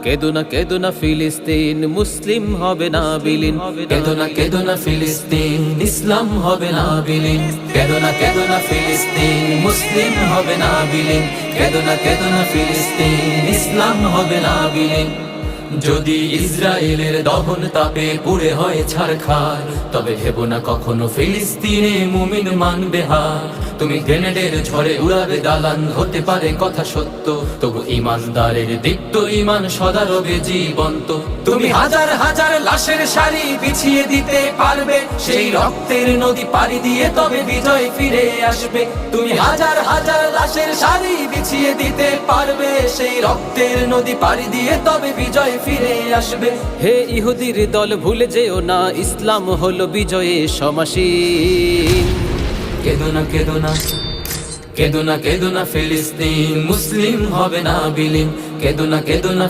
কেদো না ফিলিস্তিন, মুসলিম হবে না বিলীন। কেদো না ফিলিস্তিন, ইসলাম হবে না বিলীন। কেদো না ফিলিস্তিন, মুসলিম হবে না বিলীন। কেদো না ফিলিস্তিন, ইসলাম হবে না বিলীন। যদি ইসরায়েলের দহন তাপে পুড়ে হয় ছারখার, তবে ভেবো না কখনো ফিলিস্তিনে মুমিন মানবে হার। তুমি গ্রেনেডের ঝড়ে উড়াবে দালান, হতে পারে কথা সত্য, তবু ইমানদারের দীপ্ত ইমান সদা রবে জীবন্ত। তুমি হাজার হাজার লাশের সারি বিছিয়ে দিতে পারবে, সেই রক্তের নদী পাড়ি দিয়ে তবে বিজয় ফিরে আসবে। তুমি হাজার হাজার লাশের সারি বিছিয়ে দিতে পারবে, সেই রক্তের নদী পাড়ি দিয়ে তবে বিজয় ফিরে আসবে। হে ইহুদির দল ভুলে যেও না, ইসলাম হলো বিজয়ে সমাসীন। কেদো না ফিলিস্তিন, মুসলিম হবে না বিলীন। কেদো না